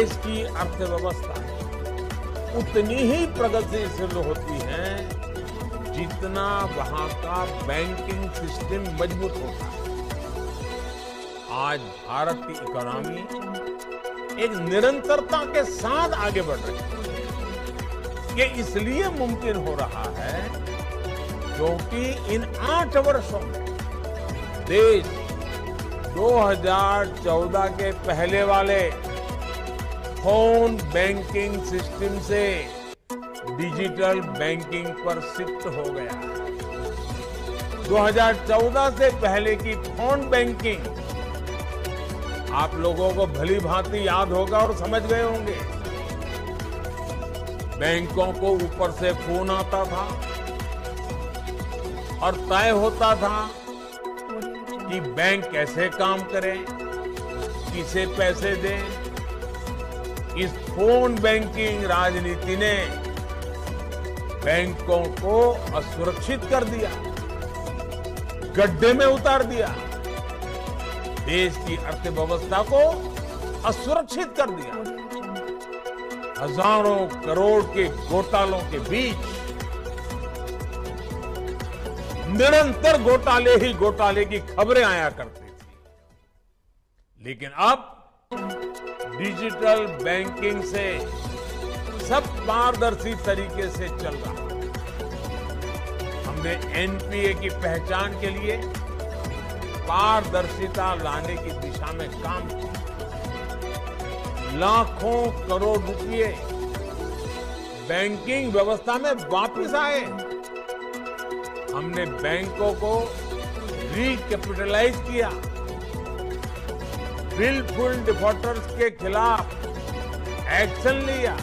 देश की अर्थव्यवस्था उतनी ही प्रगतिशील होती है जितना वहां का बैंकिंग सिस्टम मजबूत होता है। आज भारत की इकोनॉमी एक निरंतरता के साथ आगे बढ़ रही है। ये इसलिए मुमकिन हो रहा है क्योंकि इन 8 वर्षों में देश 2014 के पहले वाले फोन बैंकिंग सिस्टम से डिजिटल बैंकिंग पर शिफ्ट हो गया है। 2014 से पहले की फोन बैंकिंग आप लोगों को भली भांति याद होगा और समझ गए होंगे। बैंकों को ऊपर से फोन आता था और तय होता था कि बैंक कैसे काम करे, किसे पैसे दें। इस फोन बैंकिंग राजनीति ने बैंकों को असुरक्षित कर दिया, गड्ढे में उतार दिया, देश की अर्थव्यवस्था को असुरक्षित कर दिया। हजारों करोड़ के घोटालों के बीच निरंतर घोटाले ही घोटाले की खबरें आया करती थी। लेकिन अब डिजिटल बैंकिंग से सब पारदर्शी तरीके से चल रहा है। हमने एनपीए की पहचान के लिए पारदर्शिता लाने की दिशा में काम किया। लाखों करोड़ रुपए बैंकिंग व्यवस्था में वापस आए। हमने बैंकों को रिकैपिटलाइज किया। विलफुल डिफॉल्टर्स के खिलाफ एक्शन लिया।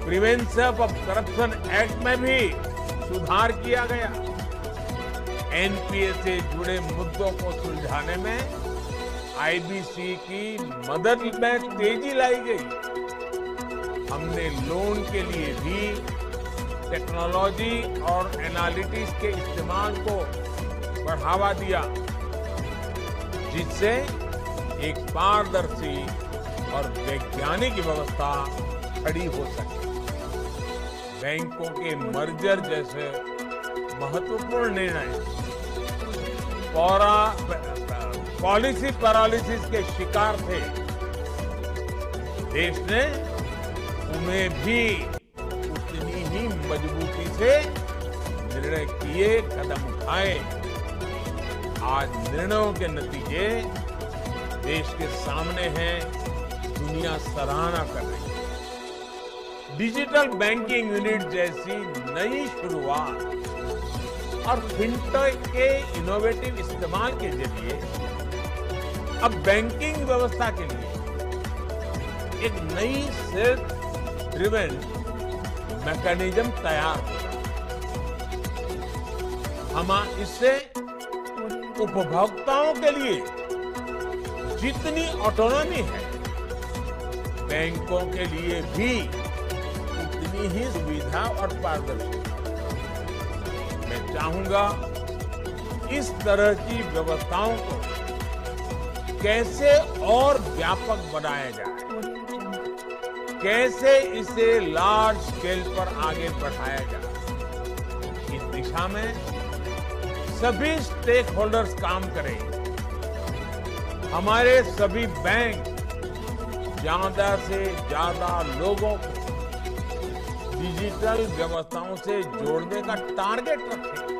प्रिवेंशन ऑफ करप्शन एक्ट में भी सुधार किया गया। एनपीए से जुड़े मुद्दों को सुलझाने में आईबीसी की मदद में तेजी लाई गई। हमने लोन के लिए भी टेक्नोलॉजी और एनालिटिक्स के इस्तेमाल को बढ़ावा दिया, जिससे एक पारदर्शी और वैज्ञानिक व्यवस्था खड़ी हो सके। बैंकों के मर्जर जैसे महत्वपूर्ण निर्णय पॉलिसी पैरालिसिस के शिकार थे। देश ने उन्हें भी उतनी ही मजबूती से निर्णय किए, कदम उठाए। आज निर्णयों के नतीजे देश के सामने हैं, दुनिया सराहना कर रही है। डिजिटल बैंकिंग यूनिट जैसी नई शुरुआत और फिनटेक के इनोवेटिव इस्तेमाल के जरिए अब बैंकिंग व्यवस्था के लिए एक नई सेल्फ ड्रिवन मैकेनिज्म तैयार होगा। हम इससे उपभोक्ताओं के लिए जितनी ऑटोनॉमी है, बैंकों के लिए भी उतनी ही सुविधा और पारदर्शिता। मैं चाहूंगा इस तरह की व्यवस्थाओं को कैसे और व्यापक बनाया जाए, कैसे इसे लार्ज स्केल पर आगे बढ़ाया जाए। इस दिशा में सभी स्टेक होल्डर्स काम करें। हमारे सभी बैंक ज्यादा से ज्यादा लोगों को डिजिटल व्यवस्थाओं से जोड़ने का टारगेट रखें।